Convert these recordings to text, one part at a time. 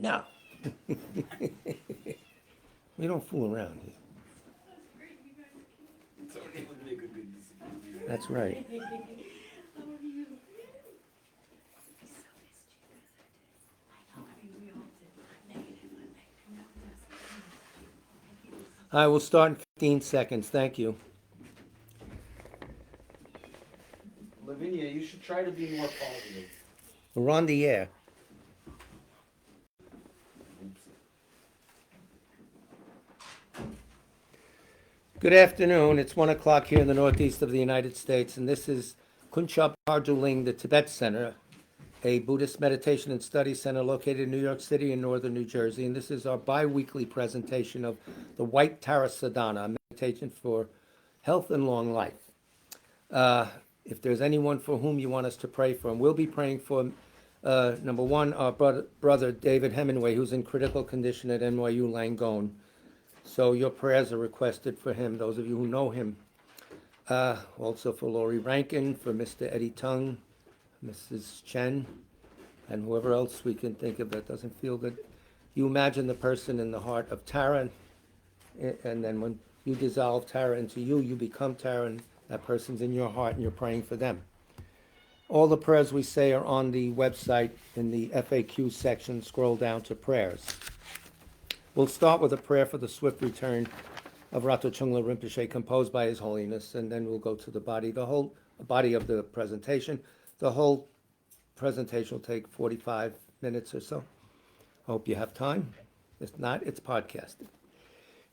No. We don't fool around here. That's right. I will start in 15 seconds. Thank you. Lavinia, you should try to be more positive. We're on the air. Good afternoon. It's 1 o'clock here in the northeast of the United States, and this is Kunchab Parjuling, the Tibet Center, a Buddhist meditation and study center located in New York City and northern New Jersey. And this is our bi-weekly presentation of the White Tara Sadhana, a meditation for health and long life. If there's anyone for whom you want us to pray for, and we'll be praying for, number one, our brother David Hemingway, who's in critical condition at NYU Langone. So your prayers are requested for him, those of you who know him. Also for Lori Rankin, for Mr. Eddie Tung, Mrs. Chen, and whoever else we can think of that doesn't feel good. You imagine the person in the heart of Tara, and then when you dissolve Tara into you, you become Tara, and that person's in your heart, and you're praying for them. All the prayers we say are on the website in the FAQ section. Scroll down to prayers. We'll start with a prayer for the swift return of Rato Chungla Rinpoche, composed by His Holiness, and then we'll go to the whole body of the presentation. The whole presentation will take 45 minutes or so. Hope you have time. If not, it's podcasted.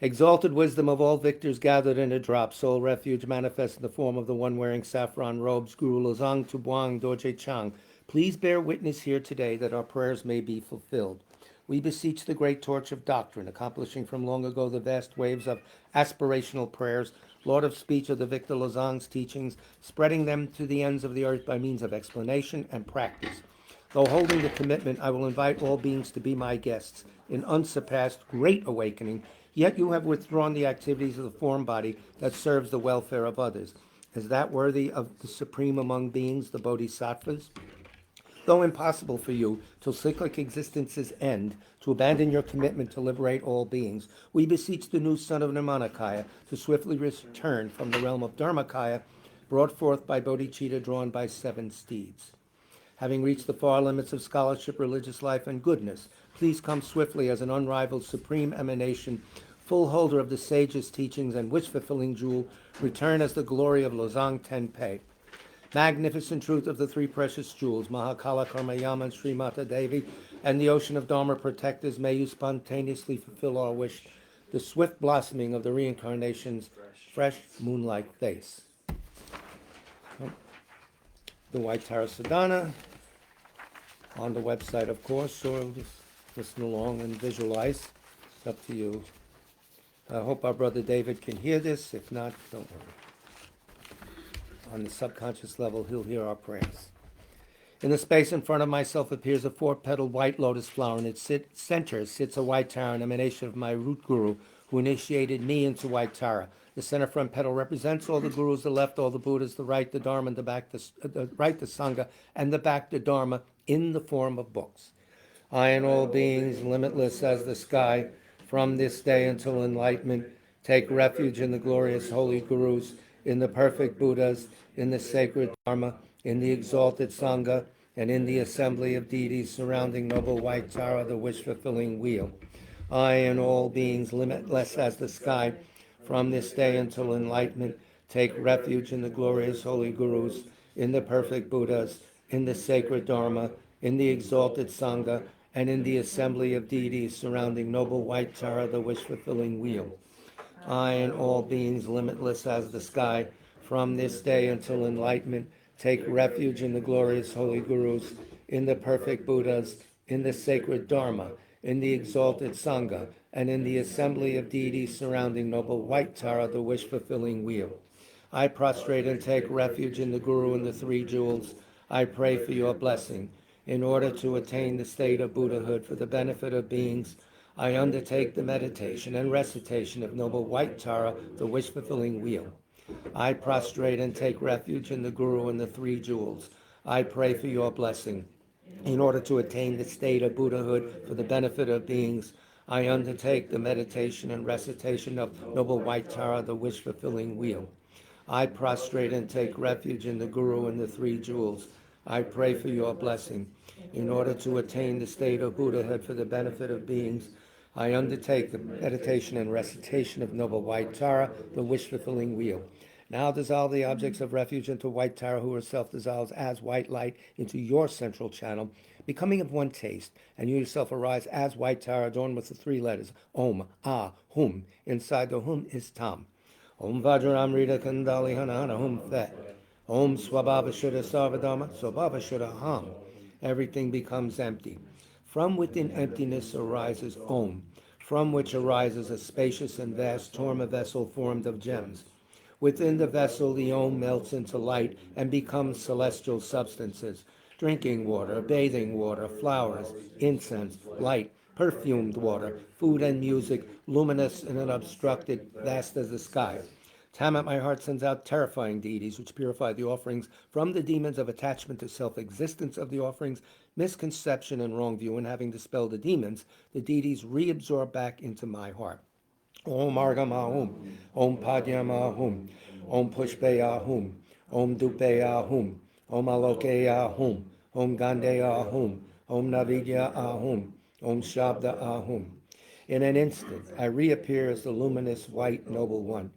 Exalted wisdom of all victors gathered in a drop, soul refuge manifest in the form of the one wearing saffron robes, Guru Lozang Tubuang Dorje Chang. Please bear witness here today that our prayers may be fulfilled. We beseech the great torch of doctrine, accomplishing from long ago the vast waves of aspirational prayers, Lord of speech of the Victor Lozang's teachings, spreading them to the ends of the earth by means of explanation and practice. Though holding the commitment, I will invite all beings to be my guests in unsurpassed great awakening, yet you have withdrawn the activities of the form body that serves the welfare of others. Is that worthy of the supreme among beings, the Bodhisattvas? Though impossible for you, till cyclic existence's end, to abandon your commitment to liberate all beings, we beseech the new son of Nirmanakaya to swiftly return from the realm of Dharmakaya, brought forth by Bodhicitta drawn by 7 steeds. Having reached the far limits of scholarship, religious life, and goodness, please come swiftly as an unrivaled supreme emanation, full holder of the sage's teachings and wish-fulfilling jewel, return as the glory of Lozang Tenpe. Magnificent truth of the 3 precious jewels, Mahakala, Karmayama, and Sri Mata Devi, and the ocean of Dharma protectors, may you spontaneously fulfill our wish, the swift blossoming of the reincarnation's fresh moonlight face. The White Tara Sadhana, on the website, of course, or just listen along and visualize. It's up to you. I hope our brother David can hear this. If not, don't worry. On the subconscious level, he'll hear our prayers. In the space in front of myself appears a 4-petaled white lotus flower. In its center sits a white Tara, an emanation of my root guru, who initiated me into White Tara. The center front petal represents all the gurus, the left all the Buddhas, the right the Dharma, and the back the right the Sangha, and the back the Dharma in the form of books. I and all beings, limitless as the sky, from this day until enlightenment, take refuge in the glorious holy gurus, in the perfect Buddhas, in the sacred Dharma, in the exalted Sangha, and in the assembly of deities surrounding noble White Tara, the wish-fulfilling wheel. I and all beings, limitless as the sky, from this day until enlightenment, take refuge in the glorious holy gurus, in the perfect Buddhas, in the sacred Dharma, in the exalted Sangha, and in the assembly of deities surrounding noble White Tara, the wish-fulfilling wheel. I and all beings, limitless as the sky, from this day until enlightenment, take refuge in the glorious holy gurus, in the perfect Buddhas, in the sacred Dharma, in the exalted Sangha, and in the assembly of deities surrounding noble White Tara, the wish-fulfilling wheel. I prostrate and take refuge in the Guru and the 3 jewels. I pray for your blessing. In order to attain the state of Buddhahood for the benefit of beings, I undertake the meditation and recitation of noble White Tara, the wish-fulfilling wheel. I prostrate and take refuge in the Guru and the 3 jewels. I pray for your blessing. In order to attain the state of Buddhahood for the benefit of beings, I undertake the meditation and recitation of Noble White Tara, the wish-fulfilling wheel. I prostrate and take refuge in the Guru and the Three Jewels. I pray for your blessing. In order to attain the state of Buddhahood for the benefit of beings, I undertake the meditation and recitation of Noble White Tara, the wish-fulfilling wheel. Now dissolve the objects of refuge into white Tara, who herself dissolves as white light into your central channel, becoming of one taste, and you yourself arise as white Tara, adorned with the three letters Om, Ah, Hum. Inside the Hum is Tam. Om Vajram Rita Kandali Hanana Hum Fe. Om Swabhava Shuddha Sarvadharma Swabhava Shuddha Ham. Everything becomes empty. From within emptiness arises Om, from which arises a spacious and vast torma vessel formed of gems. Within the vessel, the Om melts into light and becomes celestial substances: drinking water, bathing water, flowers, incense, light, perfumed water, food and music, luminous and unobstructed, vast as the sky. Time at my heart sends out terrifying deities which purify the offerings from the demons of attachment to self-existence of the offerings, misconception, and wrong view, and having dispelled the demons, the deities reabsorb back into my heart. Om Argamahum, Om Padyamahum, Om Pushpeyahum, Om Dupeyahum, Om Alokeyahum, Om Gandeyahum, Om Navidyahum, Om Shabdaahum. In an instant, I reappear as the luminous white noble one.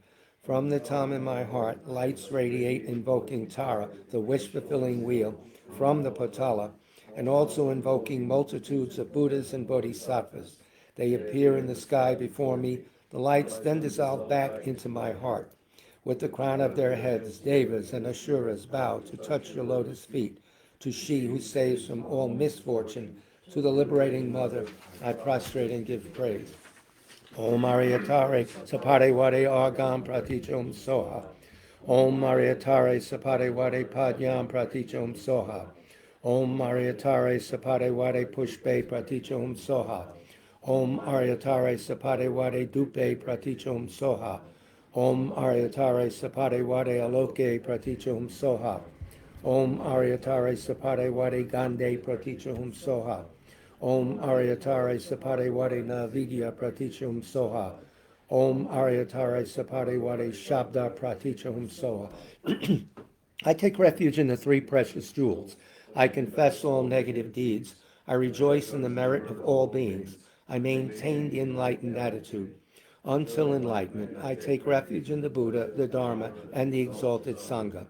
From the Tam in my heart, lights radiate, invoking Tara, the wish-fulfilling wheel, from the Potala, and also invoking multitudes of Buddhas and Bodhisattvas. They appear in the sky before me. The lights then dissolve back into my heart. With the crown of their heads, Devas and Asuras bow to touch your lotus feet. To she who saves from all misfortune, to the liberating mother, I prostrate and give praise. Om Ariatare Sapade Wade Argam Pratichom Soha. Om Ariatare Sapade Wade Padyam Pratichom Soha. Om Ariatare Sapade Wade Pushpe Pratichom Soha. Om Ariatare Sapade Wade Dupe Pratichom Soha. Om Ariatare Sapade Wade Aloke Pratichom Soha. Om Ariatare Sapade Wade Gande Pratichom Soha. Om Ariatare Sapade Wade Navidya Pratichum Soha. Om Ariatare Sapade Wade Shabda Pratichum Soha. I take refuge in the three precious jewels. I confess all negative deeds. I rejoice in the merit of all beings. I maintain the enlightened attitude. Until enlightenment, I take refuge in the Buddha, the Dharma, and the exalted Sangha.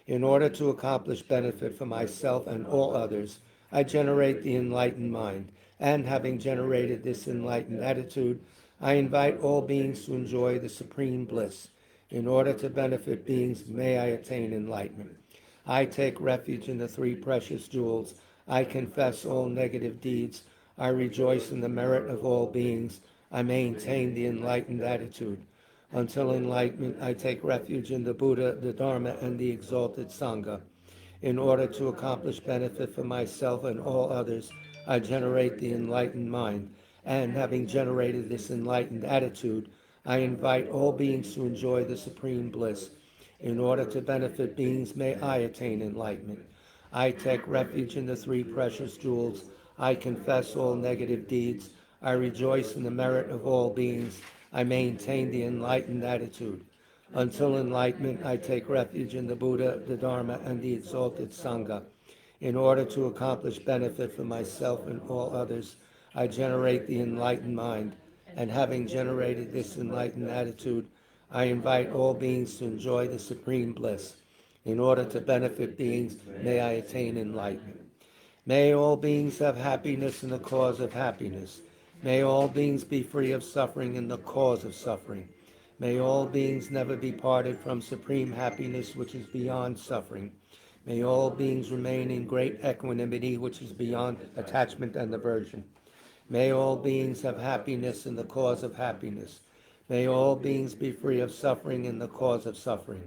In order to accomplish benefit for myself and all others, I generate the enlightened mind, and having generated this enlightened attitude, I invite all beings to enjoy the supreme bliss. In order to benefit beings, may I attain enlightenment. I take refuge in the three precious jewels. I confess all negative deeds. I rejoice in the merit of all beings. I maintain the enlightened attitude. Until enlightenment, I take refuge in the Buddha, the Dharma, and the exalted Sangha. In order to accomplish benefit for myself and all others, I generate the enlightened mind, and having generated this enlightened attitude, I invite all beings to enjoy the supreme bliss. In order to benefit beings, may I attain enlightenment. I take refuge in the three precious jewels. I confess all negative deeds. I rejoice in the merit of all beings. I maintain the enlightened attitude. Until enlightenment, I take refuge in the Buddha, the Dharma, and the exalted Sangha. In order to accomplish benefit for myself and all others, I generate the enlightened mind, and having generated this enlightened attitude, I invite all beings to enjoy the supreme bliss. In order to benefit beings, may I attain enlightenment. May all beings have happiness in the cause of happiness. May all beings be free of suffering in the cause of suffering. May all beings never be parted from supreme happiness, which is beyond suffering. May all beings remain in great equanimity, which is beyond attachment and aversion. May all beings have happiness in the cause of happiness. May all beings be free of suffering in the cause of suffering.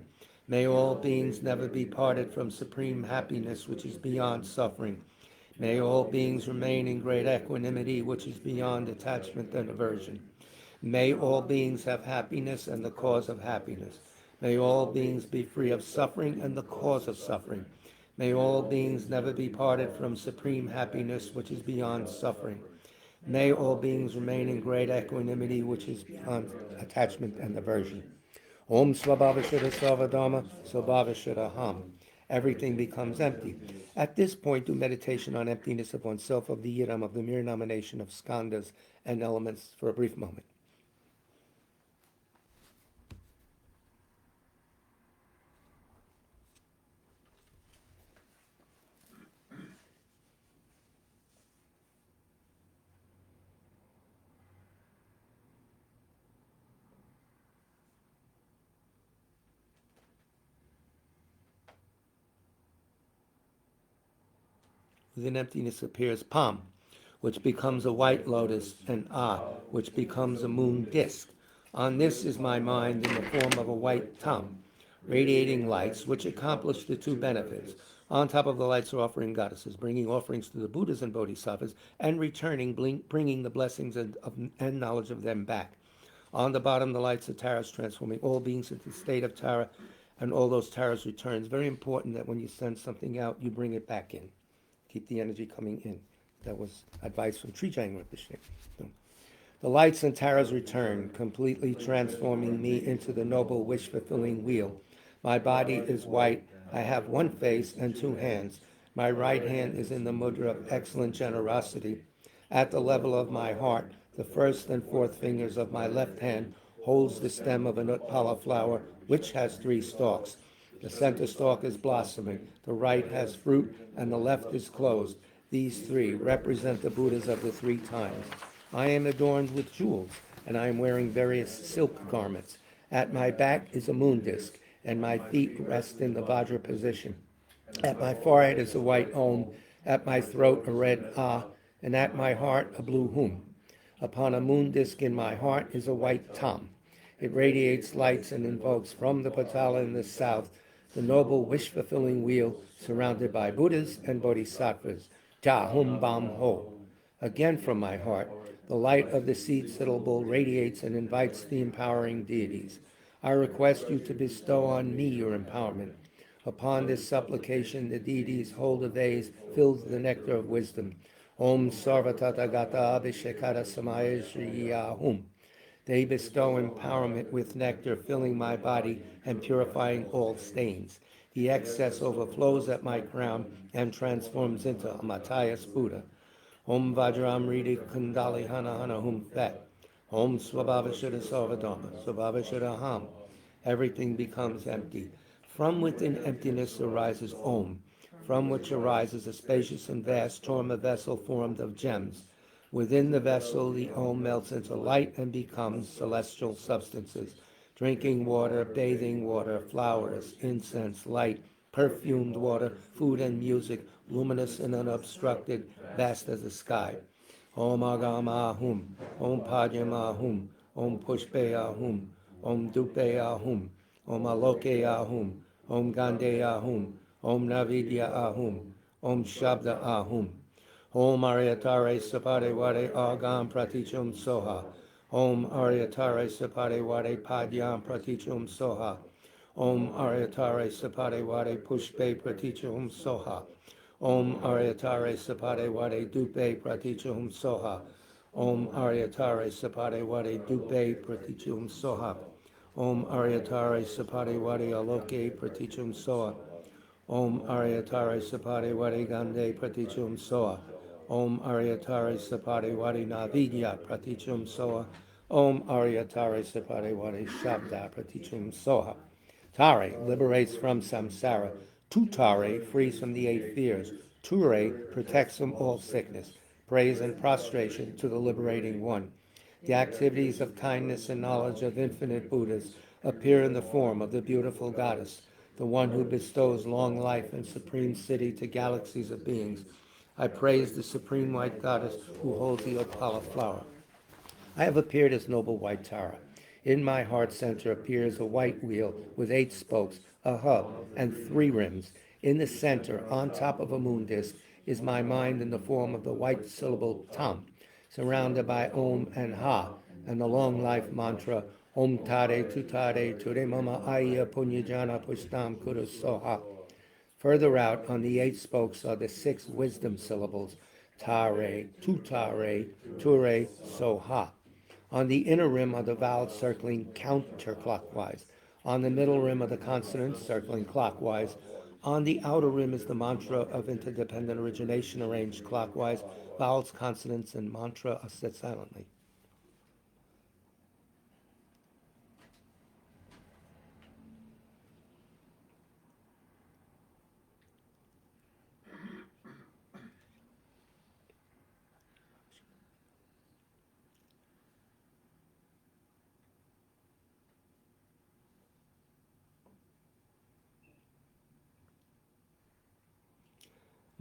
May all beings never be parted from supreme happiness, which is beyond suffering. May all beings remain in great equanimity, which is beyond attachment and aversion. May all beings have happiness and the cause of happiness. May all beings be free of suffering and the cause of suffering. May all beings never be parted from supreme happiness, which is beyond suffering. May all beings remain in great equanimity, which is beyond attachment and aversion. Om Svabhavashara Sarvadharma Svabhavashara Ham. Everything becomes empty. At this point, do meditation on emptiness of oneself, of the Yidam, of the mere nomination of skandhas and elements for a brief moment. Within emptiness appears Pam, which becomes a white lotus, and Ah, which becomes a moon disk. On this is my mind in the form of a white Tam, radiating lights, which accomplish the two benefits. On top of the lights are offering goddesses, bringing offerings to the Buddhas and Bodhisattvas, and returning, bringing the blessings and knowledge of them back. On the bottom, the lights of Taras, transforming all beings into the state of Tara, and all those Taras returns. Very important that when you send something out, you bring it back in. Keep the energy coming in. That was advice from Trijang Rinpoche. The lights and Taras return, completely transforming me into the noble wish-fulfilling wheel. My body is white. I have one face and two hands. My right hand is in the mudra of excellent generosity. At the level of my heart, the first and fourth fingers of my left hand holds the stem of an Utpala flower, which has 3 stalks. The center stalk is blossoming, the right has fruit, and the left is closed. These 3 represent the Buddhas of the 3 times. I am adorned with jewels, and I am wearing various silk garments. At my back is a moon disk, and my feet rest in the Vajra position. At my forehead is a white Om, at my throat a red Ah, and at my heart a blue Hum. Upon a moon disk in my heart is a white Tam. It radiates lights and invokes from the Patala in the south the noble wish-fulfilling wheel surrounded by Buddhas and Bodhisattvas. Ja Hum Bam Ho. Again from my heart, the light of the seed syllable radiates and invites the empowering deities. I request you to bestow on me your empowerment. Upon this supplication, the deities hold a vase filled with the nectar of wisdom. Om Sarvatathagata Abhishekara Samaya Shriya Hum. They bestow empowerment with nectar, filling my body and purifying all stains. The excess overflows at my crown and transforms into a Matthias Buddha. Om Vajramriti Kundali Hana Hana Hum Fet. Om Swabhavashara Sarvadharma Swabhavashara Ham. Everything becomes empty. From within emptiness arises Om, from which arises a spacious and vast Torma vessel formed of gems. Within the vessel, the Om melts into light and becomes celestial substances. Drinking water, bathing water, flowers, incense, light, perfumed water, food and music, luminous and unobstructed, vast as the sky. Om Agam Ahum, Om Padyam Ahum, Om Pushpe Ahum, Om Dupe Ahum, Om Aloke Ahum, Om Gande Ahum, Om Navidya Ahum, Om Shabda Ahum. Om Aryatare Sapade Wade Agam Pratichum Soha. Om Aryatare Sapade Wade Padyam Pratichum Soha. Om Aryatare Sapade Wade Pushpe Pratichum Soha. Om Aryatare Sapade Wade Dupe Pratichum Soha. Om Aryatare Sapade Wade Dupe Pratichum Soha. Om Aryatare Sapade Wade Aloke Pratichum Soha. Om Aryatare Sapade Wade Gande Pratichum Soha. Om Aryatare Sapade Wade Navidya Pratichum Soha. Om Aryatare Sapade Wade Shabda Pratichum Soha. Tare liberates from samsara. Tutare frees from the 8 fears. Ture protects from all sickness. Praise and prostration to the liberating one. The activities of kindness and knowledge of infinite Buddhas appear in the form of the beautiful goddess, the one who bestows long life and supreme siddhi to galaxies of beings. I praise the supreme white goddess who holds the Opala flower. I have appeared as noble white Tara. In my heart center appears a white wheel with 8 spokes, a hub, and 3 rims. In the center, on top of a moon disk, is my mind in the form of the white syllable Tam, surrounded by Om and Ha, and the long life mantra Om Tare Tutare Ture Mama Aya Punyajana Pushtam Kuru Soha. Further out on the 8 spokes are the 6 wisdom syllables, tare, tutare, ture, soha. On the inner rim are the vowels circling counterclockwise. On the middle rim are the consonants circling clockwise. On the outer rim is the mantra of interdependent origination arranged clockwise. Vowels, consonants, and mantra are said silently.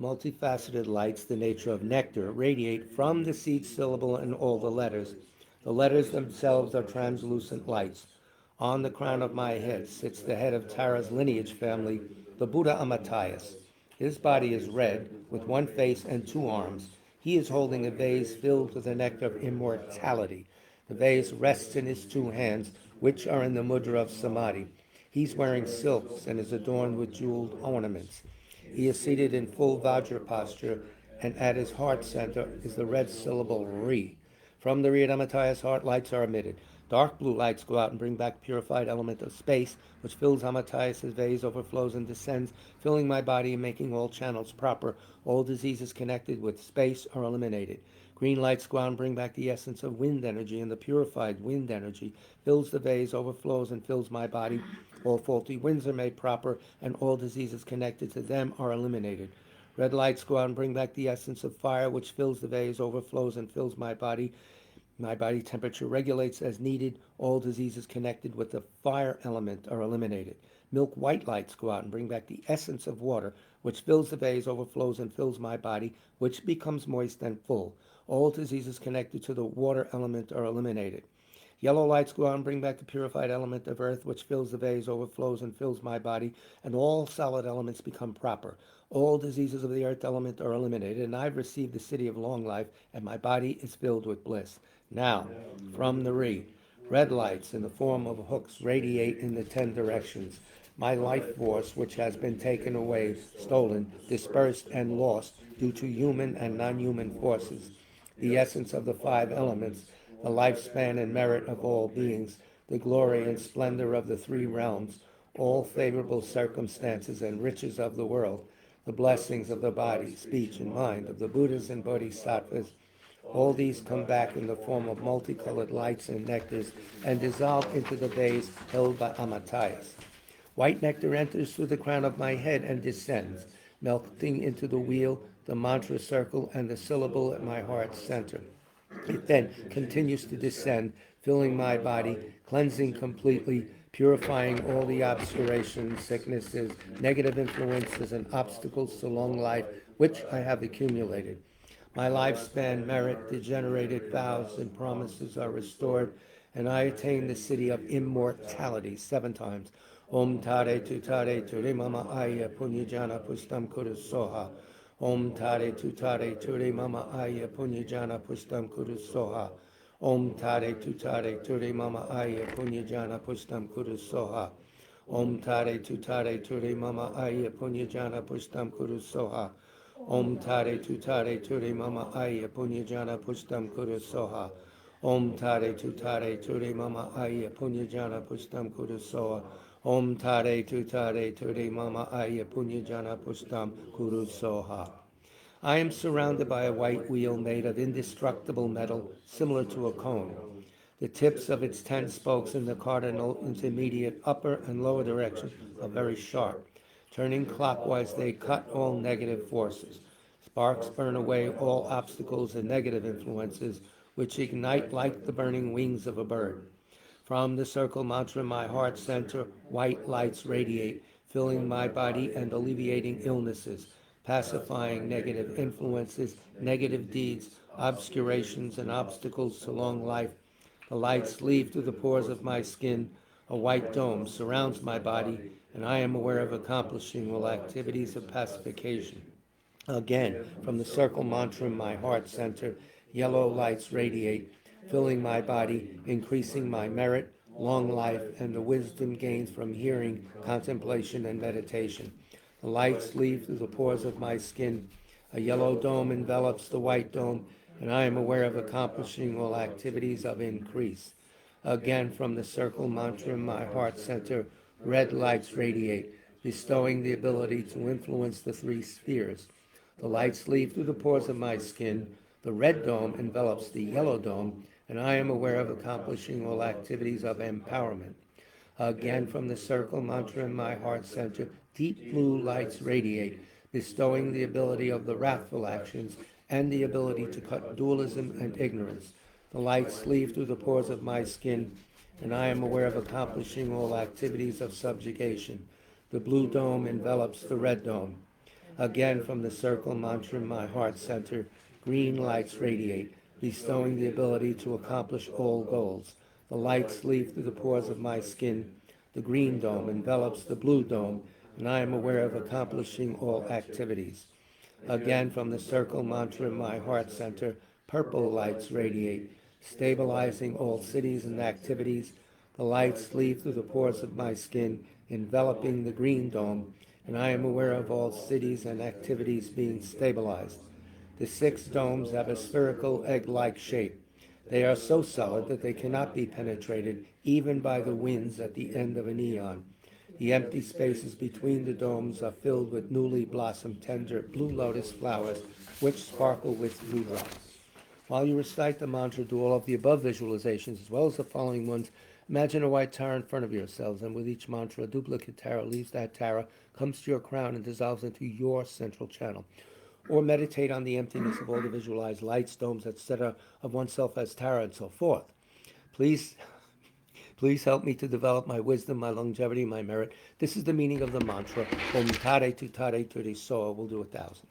Multifaceted lights, the nature of nectar, radiate from the seed syllable and all the letters. The letters themselves are translucent lights. On the crown of my head sits the head of Tara's lineage family, the Buddha Amitayus. His body is red, with one face and 2 arms. He is holding a vase filled with the nectar of immortality. The vase rests in his 2 hands, which are in the mudra of samadhi. He's wearing silks and is adorned with jeweled ornaments. He is seated in full Vajra posture, and at his heart center is the red syllable Ri. From the Ri Amitayus heart, lights are emitted. Dark blue lights go out and bring back purified element of space, which fills Amitayus' vase, overflows and descends, filling my body and making all channels proper. All diseases connected with space are eliminated. Green lights go out and bring back the essence of wind energy, and the purified wind energy fills the vase, overflows, and fills my body. All faulty winds are made proper, and all diseases connected to them are eliminated. Red lights go out and bring back the essence of fire, which fills the vase, overflows, and fills my body. My body temperature regulates as needed. All diseases connected with the fire element are eliminated. Milk white lights go out and bring back the essence of water, which fills the vase, overflows, and fills my body, which becomes moist and full. All diseases connected to the water element are eliminated. Yellow lights go out and bring back the purified element of earth, which fills the vase, overflows, and fills my body, and all solid elements become proper. All diseases of the earth element are eliminated, and I've received the city of long life, and my body is filled with bliss. Now, from the Ri, red lights in the form of hooks radiate in the 10 directions. My life force, which has been taken away, stolen, dispersed, and lost due to human and non-human forces. The essence of the 5 elements, the lifespan and merit of all beings, the glory and splendor of the 3 realms, all favorable circumstances and riches of the world, the blessings of the body, speech, and mind of the Buddhas and Bodhisattvas. All these come back in the form of multicolored lights and nectars and dissolve into the vase held by Amitayus. White nectar enters through the crown of my head and descends, melting into the wheel, the mantra circle, and the syllable at my heart's center. It then continues to descend, filling my body, cleansing completely, purifying all the obscurations, sicknesses, negative influences, and obstacles to long life which I have accumulated. My lifespan, merit, degenerated vows, and promises are restored, and I attain the city of immortality 7 times. Om Tare Ture Mama Aya Punyajana Pustam Kuru Soha. Om Tare Ture Mama Aya Punyajana Pustam Kuru Soha. Om Tare Ture Mama Aya Punyajana Pustam Kuru Soha. Om Tare Ture Mama Aya Punyajana Pustam Kuru Soha. Om Tare Ture Mama Aya Punyajana Pustam Kuru Soha. Om Tare Ture Mama Aya Punyajana Pustam Kuru Soha. Om Tare Ture Mama Aya Punyajana Pustam Kuru Soha. I am surrounded by a white wheel made of indestructible metal, similar to a cone. The tips of its 10 spokes in the cardinal, intermediate, upper, and lower direction are very sharp. Turning clockwise, they cut all negative forces. Sparks burn away all obstacles and negative influences, which ignite like the burning wings of a bird. From the circle mantra, my heart center, white lights radiate, filling my body and alleviating illnesses, pacifying negative influences, negative deeds, obscurations, and obstacles to long life. The lights leave through the pores of my skin. A white dome surrounds my body, and I am aware of accomplishing all activities of pacification. Again, from the circle mantra in my heart center, yellow lights radiate, filling my body, increasing my merit, long life, and the wisdom gained from hearing, contemplation, and meditation. The lights leave through the pores of my skin. A yellow dome envelops the white dome, and I am aware of accomplishing all activities of increase. Again, from the circle mantra in my heart center, red lights radiate, bestowing the ability to influence the three spheres. The lights leave through the pores of my skin. The red dome envelops the yellow dome, and I am aware of accomplishing all activities of empowerment. Again, from the circle mantra in my heart center, deep blue lights radiate, bestowing the ability of the wrathful actions and the ability to cut dualism and ignorance. The lights leave through the pores of my skin, and I am aware of accomplishing all activities of subjugation. The blue dome envelops the red dome. Again, from the circle mantra in my heart center, green lights radiate, bestowing the ability to accomplish all goals. The lights leave through the pores of my skin. The green dome envelops the blue dome, and I am aware of accomplishing all activities. Again, from the circle mantra in my heart center, purple lights radiate, stabilizing all cities and activities. The lights leave through the pores of my skin, enveloping the green dome, and I am aware of all cities and activities being stabilized. The six domes have a spherical egg-like shape. They are so solid that they cannot be penetrated even by the winds at the end of an eon. The empty spaces between the domes are filled with newly blossomed tender blue lotus flowers, which sparkle with dewdrops. While you recite the mantra, do all of the above visualizations as well as the following ones. Imagine a white tara in front of yourselves, and with each mantra, a duplicate tara leaves that tara, comes to your crown, and dissolves into your central channel. Or meditate on the emptiness of all the visualized lights, domes, etc., of oneself as tara, and so forth. Please help me to develop my wisdom, my longevity, my merit. This is the meaning of the mantra. Om Tare Tutare Ture Soa. We'll do 1,000.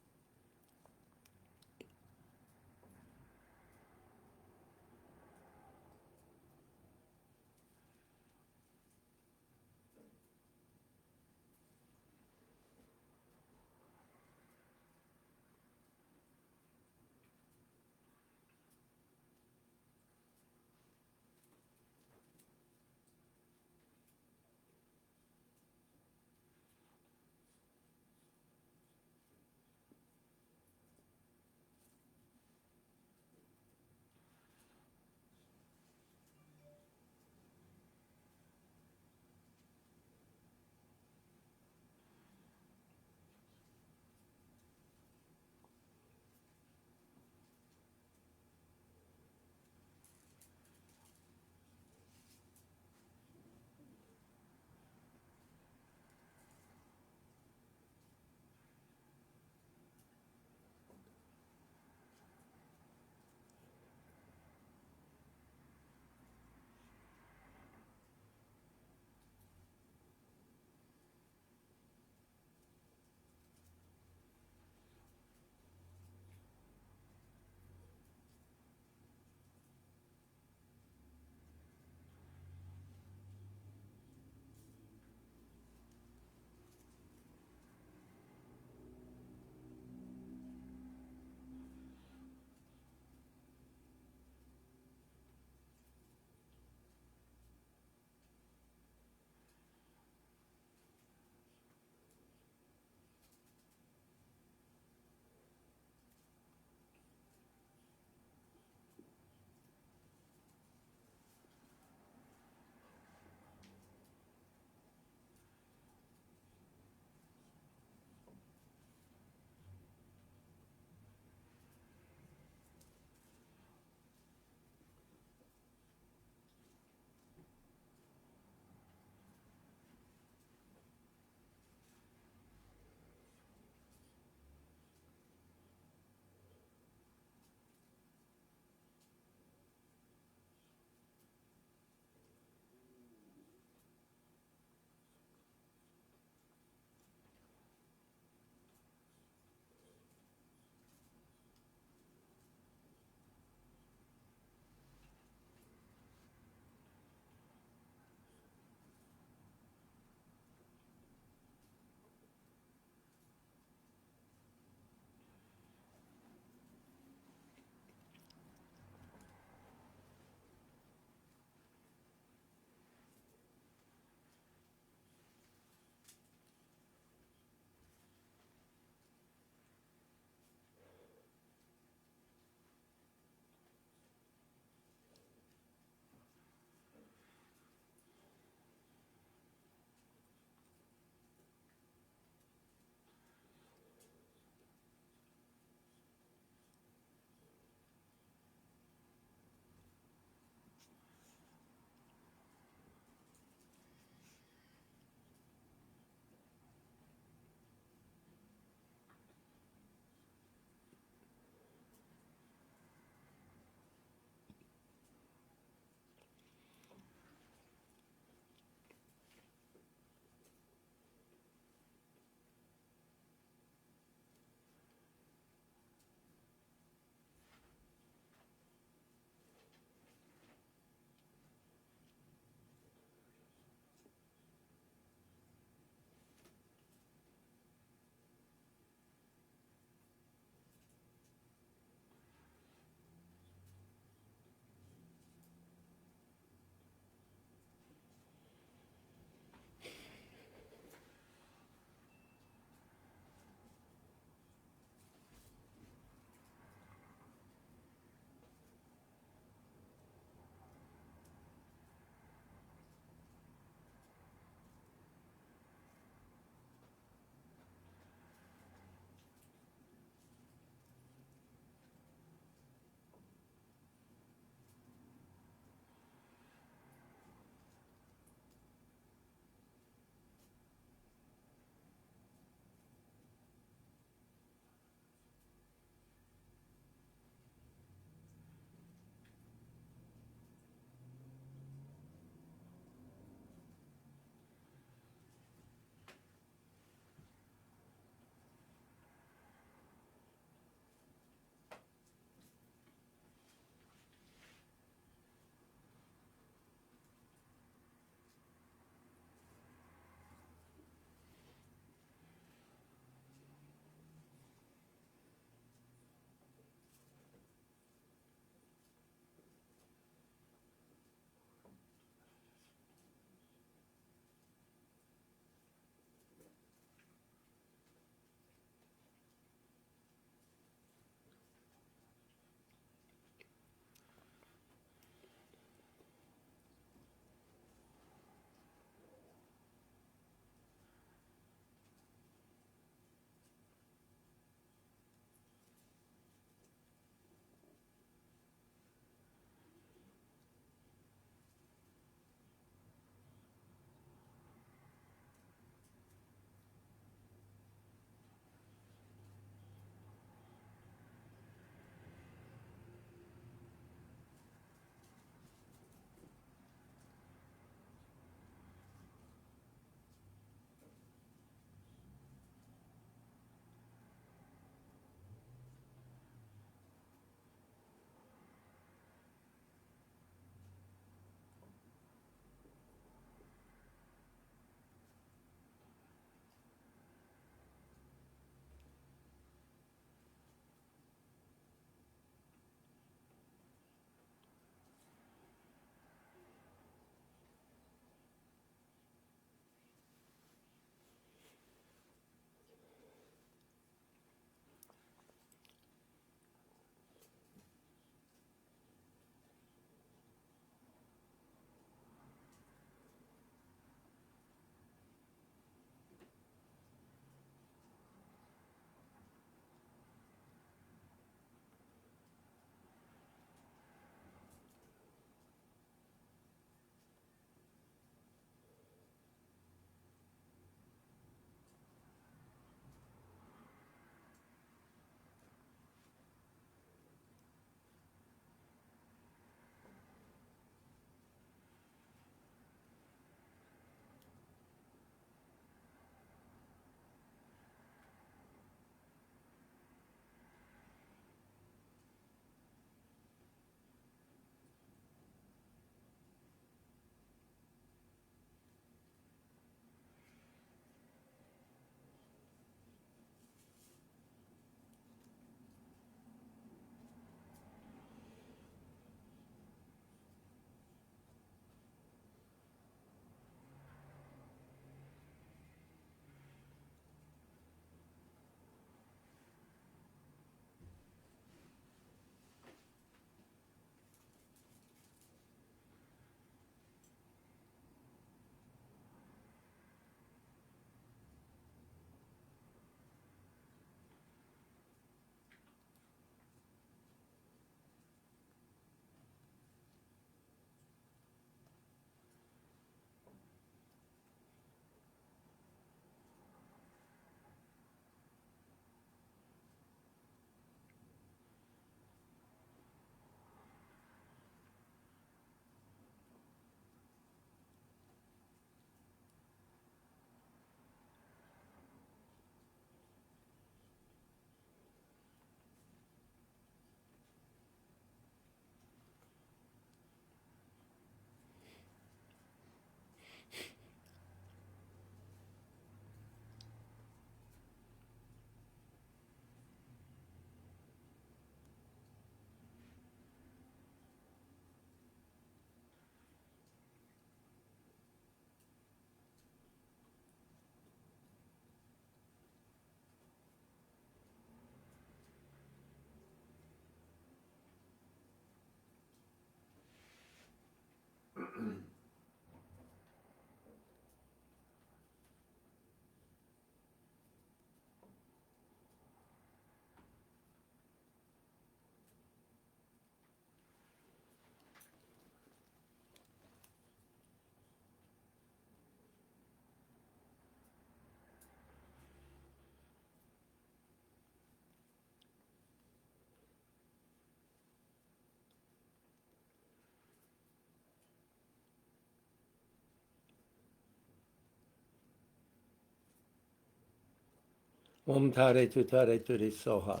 Om Tare Turi Soha.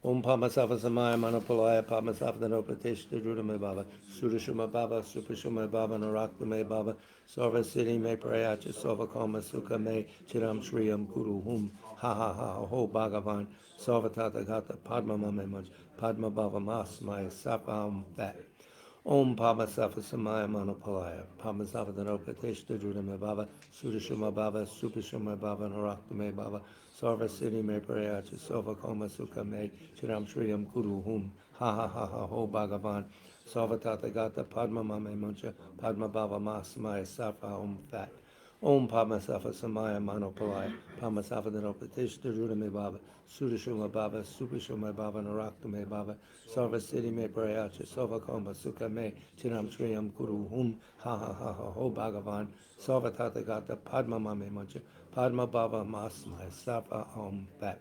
Om Pamasava Samaya Manopalaya Pamasava Nopatish Rudame Baba Surashuma Baba Supashuma Baba Narakta Me Baba Sarva Siddhi Me Prayacha Sova Koma Sukha Me Chiram Shriyam Guru Hum Ha Ha Ha Ho Bhagavan Sarva Tata Gata Padma Mame Manj Padma Baba Mas Maya Sapam Vat Om Pamasafa Samaya Manopalaya Pamasava Nopatish Rudame Baba Surashuma Baba Supashuma Baba Narakta Me Baba Sarva Siddhi Me Prayacha Sova Koma Sukha Me Chiram Shriyam Guru Hum Ha Ha Ha Ha Ho Bhagavan Sarva Tata Gata Padma Mame Muncha Padma Bhava Mas Maya Safa Om Fat Om Pamasafa Samaya Manopalaya Pamasafa Dhanopatish Rudame Baba Sudashuma Baba Supashuma Baba Narakta Me Baba Sarva Siddhi Me Prayacha Sova Koma Sukha Me Chiram Shriyam Guru Hum Ha Ha Ha Ha Ho Bhagavan Sarva Tata Gata Padma Mame Muncha Padma Bhava Mas Maya Safa Om Fat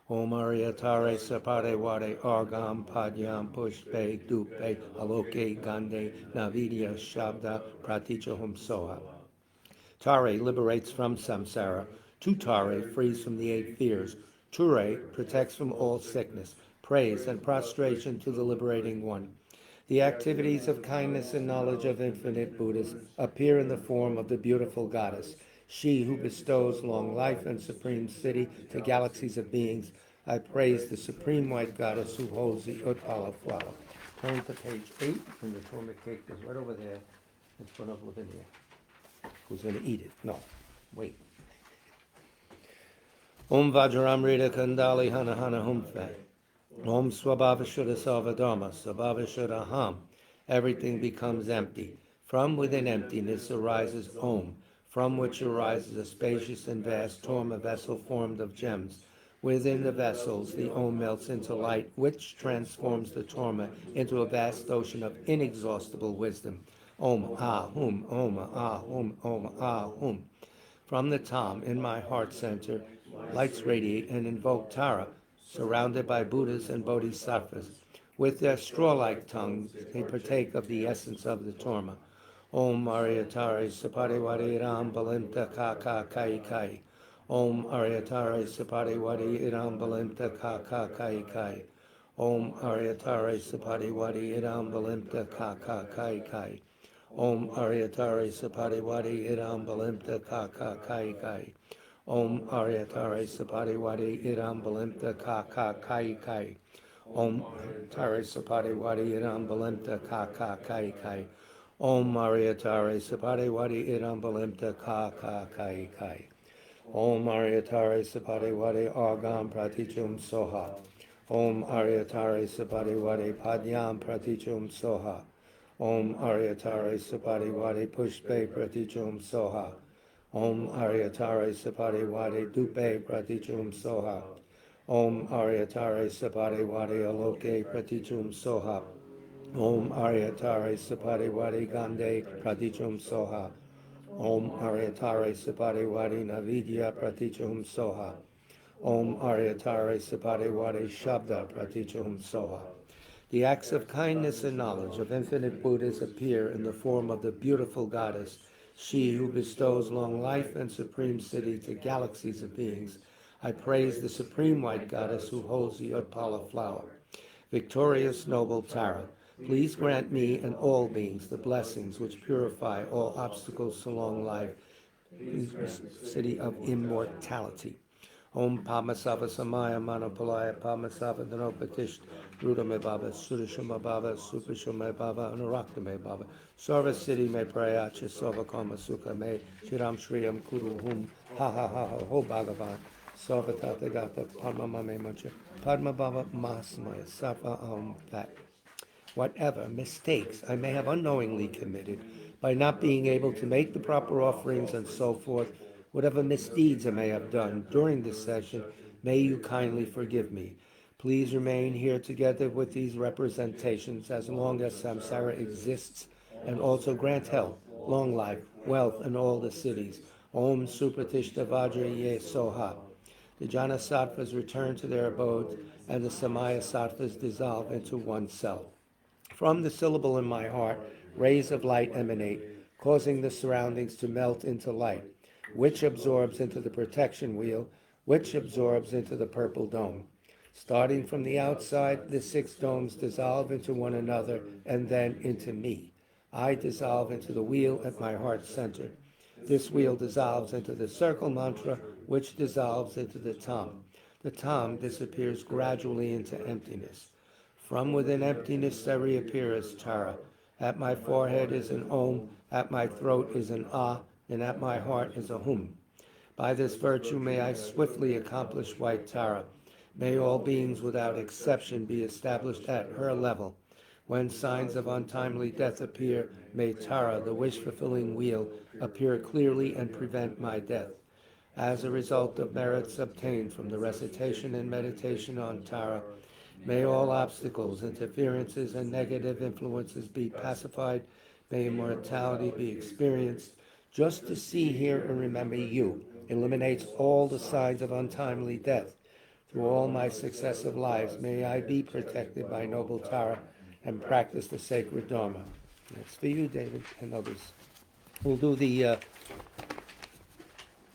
Om Ariatare Sapare Wade Argam Padyam Pushpe Dupe Aloke Gande Navidya Shabda Praticha Hum Soha. Tare liberates from samsara. Tutare frees from the 8 fears. Ture protects from all sickness. Praise and prostration to the liberating one. The activities of kindness and knowledge of infinite Buddhas appear in the form of the beautiful goddess, she who bestows long life and supreme siddhi to galaxies of beings. I praise the supreme white goddess who holds the Utpala flower. Turn to page 8, and the Torma cake is right over there in front of Lavinia. Who's going to eat it? No, wait. Om Vajramrita Kandali Hana Hana Humfe. Om Swabhavashuddha Sarvadharma, Sabhavashuddha Ham. Everything becomes empty. From within emptiness arises Om, from which arises a spacious and vast Torma vessel formed of gems. Within the vessels, the Om melts into light, which transforms the Torma into a vast ocean of inexhaustible wisdom. Om Ah Hum, Om Ah Hum, Om Ah Hum. From the Tam, in my heart center, lights radiate and invoke Tara, surrounded by Buddhas and Bodhisattvas. With their straw-like tongues, they partake of the essence of the Torma. Om Aryatare Sapariwadi Ram Balimta Kaka Kai Kai. Om Aryatare Sapariwadi Ram Balimta Kaka Kai Kai. Om Aryatare Sapariwadi Ram Balimta Kaka Kai Kai. Om Aryatare Sapariwadi Idam Balimta Kaka Kai Kai. Om Aryatare Sapariwadi Idam Balimta Kaka Kai Kai. Om Aryatare Sapariwadi Idam Balimta Kaka Kai Kai. Om Aryatare Sapariwadi Idam Balimta Kaka Kai Kai. Om Aryatare Sapariwadi Argam Pratichum Soha. Om Aryatare Sapariwadi Padyam Pratichum Soha. Om Aryatare Sapariwadi Pushpe Pratichum Soha. Om Aryatare Sapariwadi Dupe Pratichum Soha. Om Aryatare Sapariwadi Aloke Pratichum Soha. Om Aryatare Sapariwadi Gande Pratichum Soha. Om Aryatare Sapariwadi Navidya Pratichum Soha. Om Aryatare Sapariwadi Shabda Pratichum Soha. The acts of kindness and knowledge of infinite Buddhas appear in the form of the beautiful goddess, she who bestows long life and supreme siddhi to galaxies of beings. I praise the supreme white goddess who holds the Utpala flower. Victorious noble Tara, please grant me and all beings the blessings which purify all obstacles to long life, city of immortality. Om Pamasava Samaya Manopalaya Pamasava Dhanopatish Rudame Baba Sudashuma Baba Supashuma Baba Anurakta Baba Sarva Siddhi Me Prayacha Sarva Kama Sukha Me Chiram Shriyam Kuru Hum Ha Ha Ha Ha Ho Bhagavan Sarva Tathagata Padma Mame Mancha Padma Baba Mahamaya Safa Om Fat. Whatever mistakes I may have unknowingly committed by not being able to make the proper offerings and so forth, whatever misdeeds I may have done during this session, may you kindly forgive me. Please remain here together with these representations as long as samsara exists, and also grant health, long life, wealth in all the cities. Om Supratishta Vajra Ye Soha. The jhana sattvas return to their abode, and the samaya sattvas dissolve into one self. From the syllable in my heart, rays of light emanate, causing the surroundings to melt into light, which absorbs into the protection wheel, which absorbs into the purple dome. Starting from the outside, the six domes dissolve into one another and then into me. I dissolve into the wheel at my heart center. This wheel dissolves into the circle mantra, which dissolves into the tam. The tam disappears gradually into emptiness. From within emptiness there reappears Tara. At my forehead is an Om, at my throat is an Ah, and at my heart is a Hum. By this virtue may I swiftly accomplish white Tara. May all beings without exception be established at her level. When signs of untimely death appear, may Tara, the wish-fulfilling wheel, appear clearly and prevent my death. As a result of merits obtained from the recitation and meditation on Tara, may all obstacles, interferences, and negative influences be pacified. May immortality be experienced. Just to see, hear, and remember you eliminates all the signs of untimely death. Through all my successive lives, may I be protected by noble Tara and practice the sacred Dharma. That's for you, David, and others. We'll do the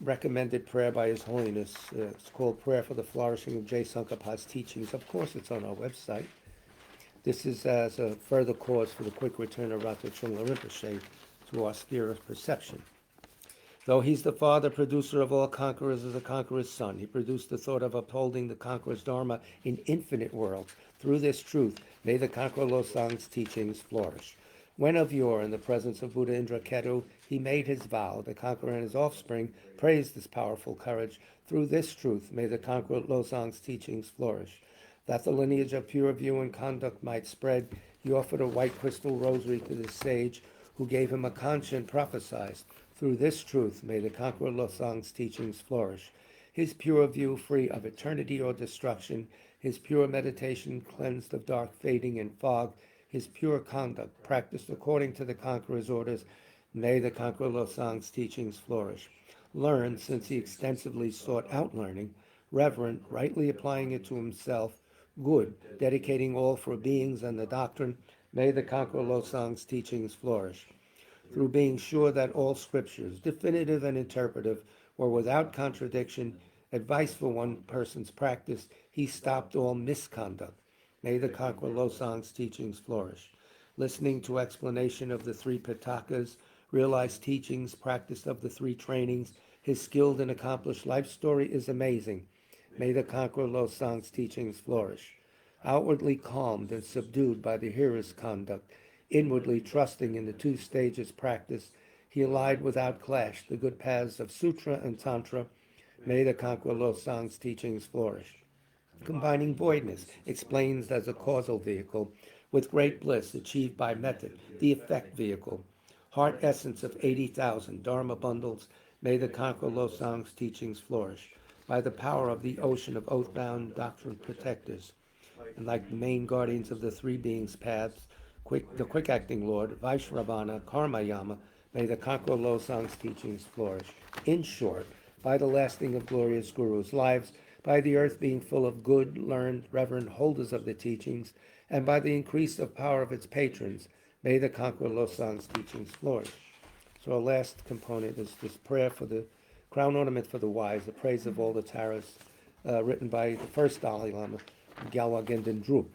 recommended prayer by His Holiness. It's called Prayer for the Flourishing of Jay Sankapa's Teachings. Of course, it's on our website. This is as a further cause for the quick return of Rato Chungla Rinpoche to our sphere of perception. Though he's the father, producer of all conquerors as a conqueror's son, he produced the thought of upholding the conqueror's dharma in infinite worlds. Through this truth, may the conqueror Losang's teachings flourish. When of yore, in the presence of Buddha Indraketu, he made his vow, the conqueror and his offspring praised this powerful courage. Through this truth, may the conqueror Losang's teachings flourish. That the lineage of pure view and conduct might spread, he offered a white crystal rosary to the sage, who gave him a conch and prophesied. Through this truth, may the conqueror Losang's teachings flourish. His pure view free of eternity or destruction, his pure meditation cleansed of dark fading and fog, his pure conduct practiced according to the conqueror's orders, may the conqueror Losang's teachings flourish. Learned, since he extensively sought out learning, reverent, rightly applying it to himself, good, dedicating all for beings and the doctrine, may the conqueror Losang's teachings flourish. Through being sure that all scriptures, definitive and interpretive, were without contradiction, advice for one person's practice, he stopped all misconduct. May the conqueror Losang's teachings flourish. Listening to explanation of the three Pitakas, realized teachings, practice of the three trainings, his skilled and accomplished life story is amazing. May the conqueror Losang's teachings flourish. Outwardly calmed and subdued by the hearer's conduct, inwardly trusting in the two stages practice, he allied without clash the good paths of Sutra and Tantra. May the conqueror Losang's teachings flourish. Combining voidness, explains as a causal vehicle, with great bliss achieved by method, the effect vehicle. Heart essence of 80,000 Dharma bundles, may the conqueror Losang's teachings flourish. By the power of the ocean of oath-bound doctrine protectors, and like the main guardians of the three beings' paths, the quick-acting Lord, Vaishravana, Karmayama, may the conqueror Losang's teachings flourish. In short, by the lasting of glorious gurus' lives, by the earth being full of good, learned, reverend holders of the teachings, and by the increase of power of its patrons, may the conqueror Losang's teachings flourish. So our last component is this prayer for the crown ornament for the wise, the praise of all the taras, written by the first Dalai Lama, Gyalwa Gendin Drup,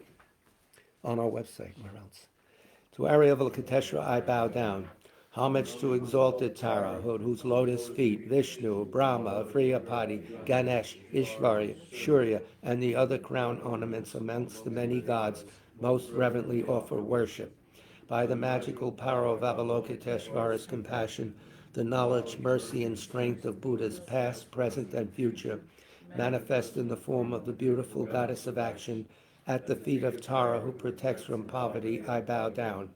on our website, where else? To Arya Avalokiteshvara I bow down. Homage to exalted Tara, whose lotus feet Vishnu, Brahma, Vriyapati, Ganesh, Ishvarya, Shurya, and the other crown ornaments amongst the many gods most reverently offer worship. By the magical power of Avalokiteshvara's compassion, the knowledge, mercy, and strength of Buddhas past, present, and future, manifest in the form of the beautiful goddess of action, at the feet of Tara, who protects from poverty, I bow down.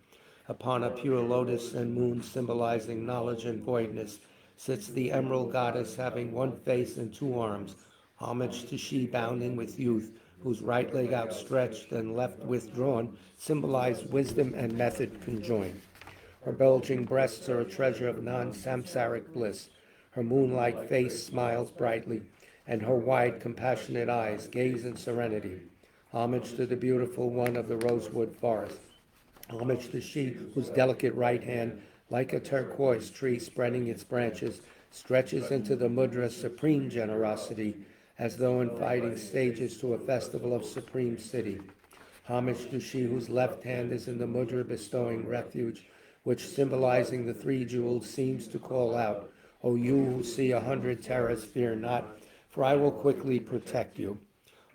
Upon a pure lotus and moon symbolizing knowledge and voidness sits the emerald goddess having one face and two arms. Homage to she bounding with youth, whose right leg outstretched and left withdrawn symbolize wisdom and method conjoined. Her bulging breasts are a treasure of non-samsaric bliss. Her moon-like face smiles brightly, and her wide, compassionate eyes gaze in serenity. Homage to the beautiful one of the rosewood forest. Homage to she whose delicate right hand, like a turquoise tree spreading its branches, stretches into the mudra's supreme generosity, as though inviting sages to a festival of supreme city. Homage to she whose left hand is in the mudra bestowing refuge, which symbolizing the three jewels seems to call out, O you who see 100 terrors, fear not, for I will quickly protect you.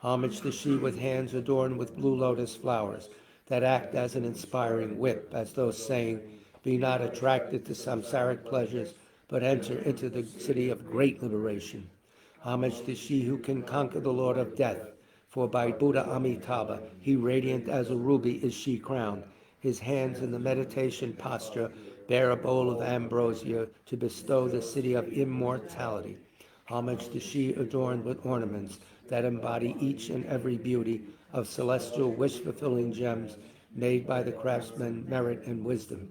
Homage to she with hands adorned with blue lotus flowers that act as an inspiring whip, as though saying, be not attracted to samsaric pleasures, but enter into the city of great liberation. Homage to she who can conquer the Lord of Death, for by Buddha Amitabha, he radiant as a ruby is she crowned. His hands in the meditation posture bear a bowl of ambrosia to bestow the city of immortality. Homage to she adorned with ornaments that embody each and every beauty of celestial wish-fulfilling gems made by the craftsman merit and wisdom.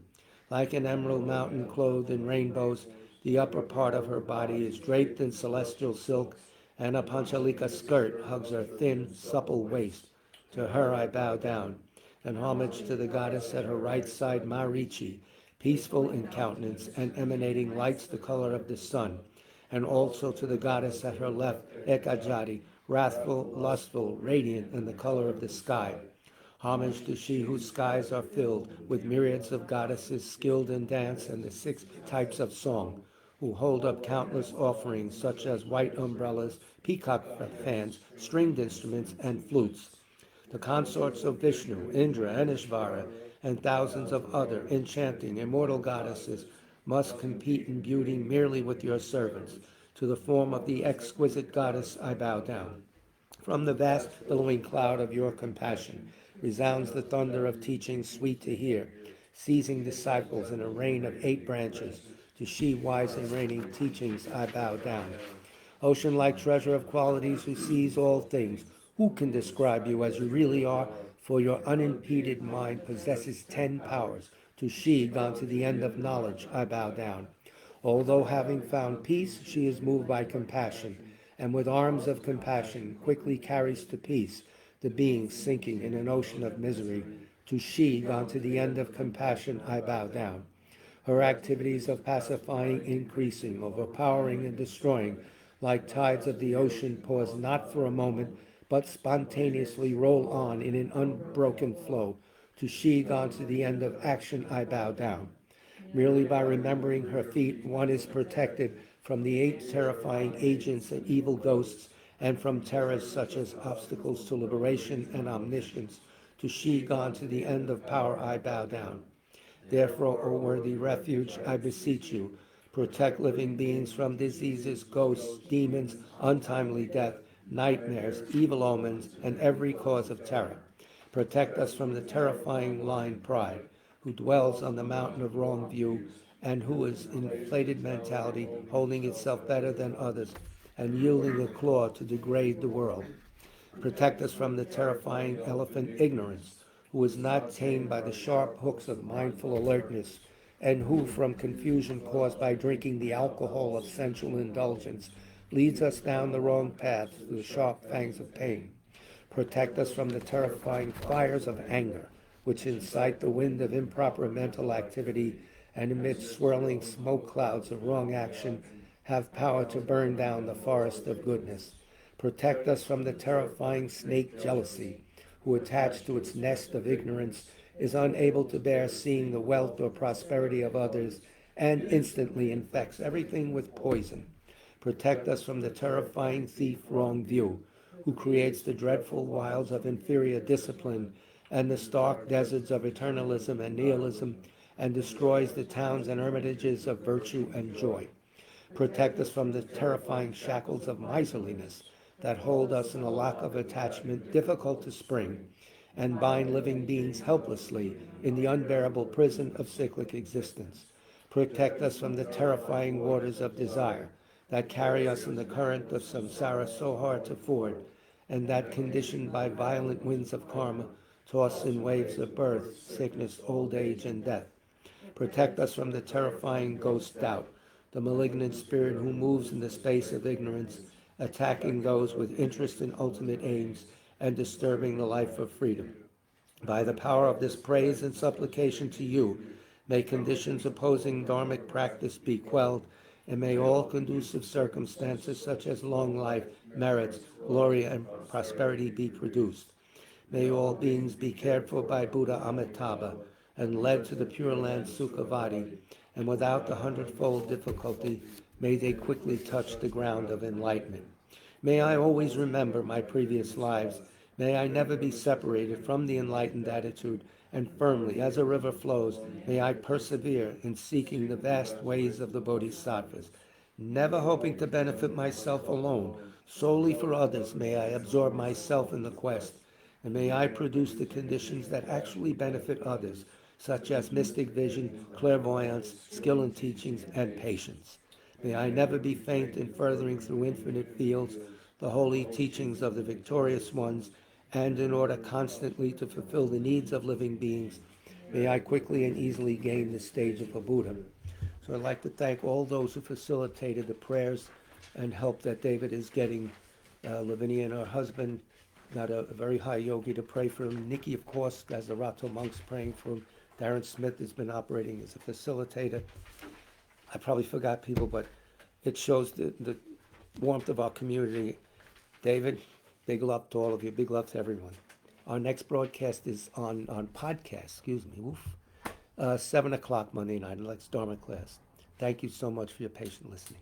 Like an emerald mountain clothed in rainbows, the upper part of her body is draped in celestial silk, and a panchalika skirt hugs her thin, supple waist. To her I bow down, and homage to the goddess at her right side, Marichi, peaceful in countenance and emanating lights the color of the sun, and also to the goddess at her left, Ekajati, wrathful, lustful, radiant in the color of the sky. Homage to she whose skies are filled with myriads of goddesses skilled in dance and the 6 types of song, who hold up countless offerings such as white umbrellas, peacock fans, stringed instruments, and flutes. The consorts of Vishnu, Indra, and Ishvara, and thousands of other enchanting, immortal goddesses must compete in beauty merely with your servants. To the form of the exquisite goddess I bow down. From the vast billowing cloud of your compassion resounds the thunder of teaching sweet to hear, seizing disciples in a rain of 8 branches. To she wise and reigning teachings I bow down. Ocean-like treasure of qualities who sees all things, who can describe you as you really are? For your unimpeded mind possesses 10 powers. To she, gone to the end of knowledge, I bow down. Although having found peace, she is moved by compassion, and with arms of compassion quickly carries to peace the being sinking in an ocean of misery. To she, gone to the end of compassion, I bow down. Her activities of pacifying, increasing, overpowering, and destroying, like tides of the ocean, pause not for a moment, but spontaneously roll on in an unbroken flow. To she, gone to the end of action, I bow down. Merely by remembering her feet, one is protected from the 8 terrifying agents and evil ghosts, and from terrors such as obstacles to liberation and omniscience. To she, gone to the end of power, I bow down. Therefore, O worthy refuge, I beseech you, protect living beings from diseases, ghosts, demons, untimely death, nightmares, evil omens, and every cause of terror. Protect us from the terrifying line pride, who dwells on the mountain of wrong view, and who is inflated mentality, holding itself better than others, and yielding a claw to degrade the world. Protect us from the terrifying elephant ignorance, who is not tamed by the sharp hooks of mindful alertness, and who, from confusion caused by drinking the alcohol of sensual indulgence, leads us down the wrong path to the sharp fangs of pain. Protect us from the terrifying fires of anger, which incite the wind of improper mental activity and amidst swirling smoke clouds of wrong action have power to burn down the forest of goodness. Protect us from the terrifying snake jealousy, who attached to its nest of ignorance is unable to bear seeing the wealth or prosperity of others and instantly infects everything with poison. Protect us from the terrifying thief wrong view, who creates the dreadful wilds of inferior discipline and the stark deserts of eternalism and nihilism, and destroys the towns and hermitages of virtue and joy. Protect us from the terrifying shackles of miserliness that hold us in a lock of attachment difficult to spring, and bind living beings helplessly in the unbearable prison of cyclic existence. Protect us from the terrifying waters of desire that carry us in the current of samsara so hard to ford, and that, conditioned by violent winds of karma, toss in waves of birth, sickness, old age, and death. Protect us from the terrifying ghost doubt, the malignant spirit who moves in the space of ignorance attacking those with interest in ultimate aims and disturbing the life of freedom. By the power of this praise and supplication to you, may conditions opposing dharmic practice be quelled, and may all conducive circumstances such as long life, merits, glory, and prosperity be produced. May all beings be cared for by Buddha Amitabha and led to the Pure Land Sukhavati, and without the hundredfold difficulty, may they quickly touch the ground of enlightenment. May I always remember my previous lives. May I never be separated from the enlightened attitude, and firmly, as a river flows, may I persevere in seeking the vast ways of the Bodhisattvas. Never hoping to benefit myself alone, solely for others, may I absorb myself in the quest, and may I produce the conditions that actually benefit others, such as mystic vision, clairvoyance, skill in teachings, and patience. May I never be faint in furthering through infinite fields the holy teachings of the victorious ones, and in order constantly to fulfill the needs of living beings, may I quickly and easily gain the stage of a Buddha. So I'd like to thank all those who facilitated the prayers and help that David is getting Lavinia and her husband, got a very high yogi to pray for him. Nikki, of course, as the Rato monks praying for him. Darren Smith has been operating as a facilitator. I probably forgot people, but it shows the warmth of our community. David, big love to all of you. Big love to everyone. Our next broadcast is on podcast, 7 o'clock Monday night, and Dharma class. Thank you so much for your patient listening.